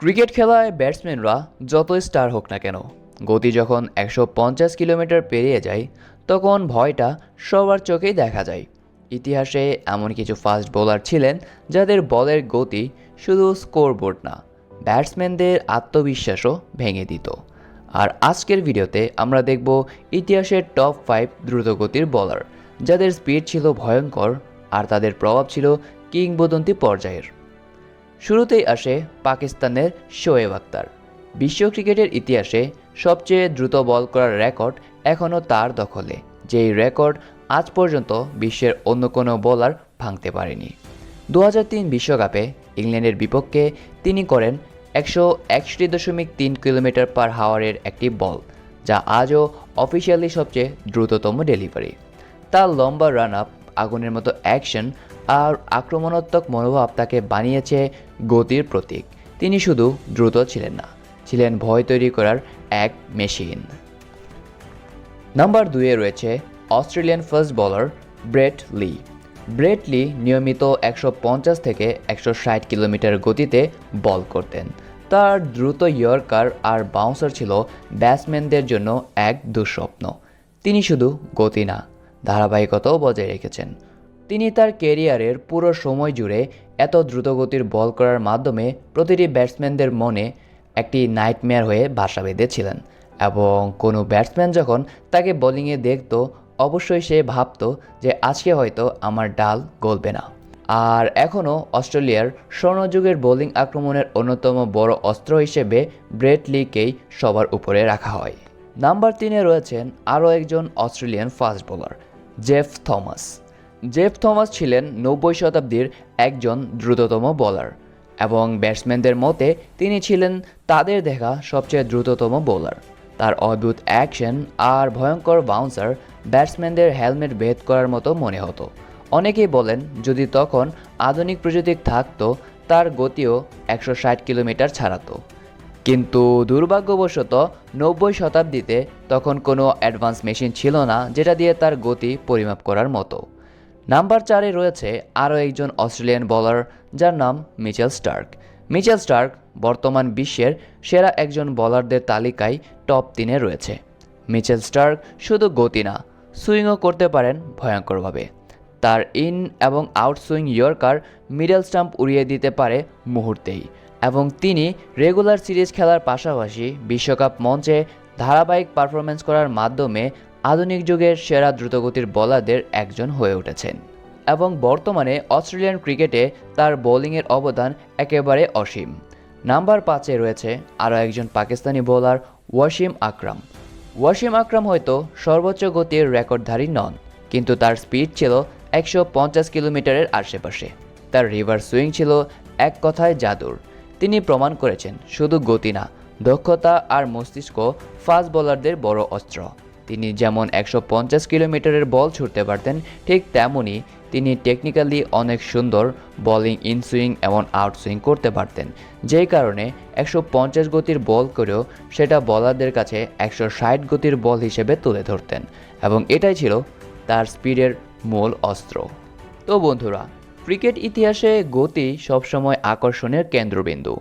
Cricket খেলায় ব্যাটসম্যানরা যতই star হোক না কেন, গতি যখন 150 কিলোমিটার পেরিয়ে যায় তখন ভয়টা সবার চোখেই দেখা যায়। ইতিহাসে এমন কিছু ফাস্ট বোলার ছিলেন যাদের বলের গতি শুধু স্কোরবোর্ড না, ব্যাটসম্যানদের আত্মবিশ্বাসও ভেঙে দিত। আর আজকের ভিডিওতে আমরা দেখব ইতিহাসের টপ 5 দ্রুতগতির বোলার যাদের স্পিড ছিল ভয়ঙ্কর আর তাদের প্রভাব ছিল কিংবদন্তি পর্যায়ের। শুরুতেই আসে পাকিস্তানের শোয়েব আখতার। বিশ্ব ক্রিকেটের ইতিহাসে সবচেয়ে দ্রুত বল করার রেকর্ড এখনও তার দখলে, যেই রেকর্ড আজ পর্যন্ত বিশ্বের অন্য কোনো বোলার ভাঙতে পারেনি। 2003 বিশ্বকাপে ইংল্যান্ডের বিপক্ষে তিনি করেন 161.3 কিলোমিটার পার হাওয়ারের একটি বল, যা আজও অফিসিয়ালি সবচেয়ে দ্রুততম ডেলিভারি। তার লম্বা রান আপ, আগুনের মতো অ্যাকশন আর আক্রমণাত্মক মনোভাব তাকে বানিয়েছে গতির প্রতীক। তিনি শুধু দ্রুত ছিলেন না, ছিলেন ভয় তৈরি করার এক মেশিন। নাম্বার 2-এ রয়েছে Australian fast bowler Brett Lee. Brett Lee নিয়মিত 150 থেকে 160 কিলোমিটার গতিতে বল করতেন। তার দ্রুত ইয়র্কার আর বাউন্সার ছিল ব্যাটসম্যানদের জন্য এক দুঃস্বপ্ন। তিনি শুধু গতি না, ধারাবাহিকতাও বজায় রেখেছেন। তিনি তার ক্যারিয়ারের পুরো সময় জুড়ে এত দ্রুতগতির বল করার মাধ্যমে প্রতিটি ব্যাটসম্যানদের মনে একটি নাইটমেয়ার হয়ে বাসা বেঁধেছিলেন, এবং কোনো ব্যাটসম্যান যখন তাকে বোলিংয়ে দেখত অবশ্যই সে ভাবত যে আজকে হয়তো আমার ডাল গলবে না। আর এখনও অস্ট্রেলিয়ার স্বর্ণযুগের বোলিং আক্রমণের অন্যতম বড় অস্ত্র হিসেবে ব্রেট লিকেই সবার উপরে রাখা হয়। নাম্বার 3-এ রয়েছেন আরও একজন Australian fast bowler, Jeff Thomas. Jeff Thomas ছিলেন 90 শতাব্দীর একজন দ্রুততম বোলার, এবং ব্যাটসম্যানদের মতে তিনি ছিলেন তাদের দেখা সবচেয়ে দ্রুততম বোলার। তার অদ্ভুত অ্যাকশন আর ভয়ঙ্কর বাউন্সার ব্যাটসম্যানদের হেলমেট ভেদ করার মতো মনে হতো। অনেকেই বলেন যদি তখন আধুনিক প্রযুক্তি থাকতো তার গতিও 160 কিলোমিটার ছাড়াতো। কিন্তু দুর্ভাগ্যবশত 90 শতাব্দীতে তখন কোনো অ্যাডভান্স মেশিন ছিল না যেটা দিয়ে তার গতি পরিমাপ করার মতো। নাম্বার 4-এ রয়েছে আরও একজন অস্ট্রেলিয়ান বোলার যার নাম মিচেল স্টার্ক। মিচেল স্টার্ক বর্তমান বিশ্বের সেরা একজন বোলারদের তালিকায় টপ 3-এ রয়েছে। মিচেল স্টার্ক শুধু গতি না, সুইংও করতে পারেন ভয়ঙ্করভাবে। তার ইন এবং out swing yorker middle stump উড়িয়ে দিতে পারে মুহূর্তেই, এবং তিনি রেগুলার সিরিজ খেলার পাশাপাশি বিশ্বকাপ মঞ্চে ধারাবাহিক পারফরম্যান্স করার মাধ্যমে আধুনিক যুগের সেরা দ্রুতগতির বোলারদের একজন হয়ে উঠেছেন, এবং বর্তমানে অস্ট্রেলিয়ান ক্রিকেটে তার বোলিংয়ের অবদান একেবারে অসীম। নাম্বার 5-এ রয়েছে আরও একজন পাকিস্তানি বোলার, ওয়াসিম আকরাম। ওয়াসিম আকরাম হয়তো সর্বোচ্চ গতির রেকর্ডধারী নন, কিন্তু তার স্পিড ছিল 150 কিলোমিটারের আশেপাশে। তার রিভার্স সুইং ছিল এক কথায় জাদুর। তিনি প্রমাণ করেছেন শুধু গতি না, দক্ষতা আর মস্তিষ্ক ফাস্ট বোলারদের বড় অস্ত্র। তিনি যেমন 150 কিলোমিটারের বল ছুড়তে পারতেন, ঠিক তেমনই তিনি টেকনিক্যালি অনেক সুন্দর বোলিং ইন সুইং এবং আউট সুইং করতে পারতেন, যেই কারণে 150 গতির বল করেও সেটা বোলারদের কাছে 160 গতির বল হিসেবে তুলে ধরতেন, এবং এটাই ছিল তার স্পিডের মূল অস্ত্র। তো বন্ধুরা, ক্রিকেট ইতিহাসে গতি সবসময় আকর্ষণের কেন্দ্রবিন্দু।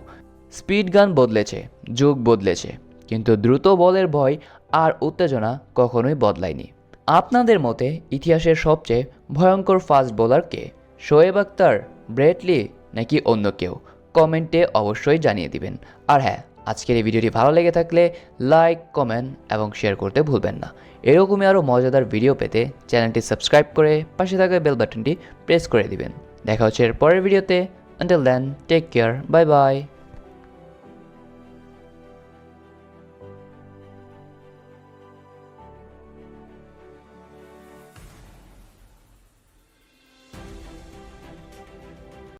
স্পিড গান বদলেছে, যুগ বদলেছে, কিন্তু দ্রুত বলের ভয় আর উত্তেজনা কখনোই বদলায়নি। আপনাদের মতে ইতিহাসের সবচেয়ে ভয়ঙ্কর ফাস্ট বোলার কে? শোয়েব আখতার, ব্রেট লি, নাকি অন্য কেউ? কমেন্টে অবশ্যই জানিয়ে দিবেন। আর হ্যাঁ, আজকের এই ভিডিওটি ভালো লেগে থাকলে লাইক, কমেন্ট এবং শেয়ার করতে ভুলবেন না। এরকমই আরও মজাদার ভিডিও পেতে চ্যানেলটি সাবস্ক্রাইব করে পাশে থাকা বেল বাটনটি প্রেস করে দিবেন। দেখা হচ্ছে এর পরের ভিডিওতে। Until then, take care, bye by.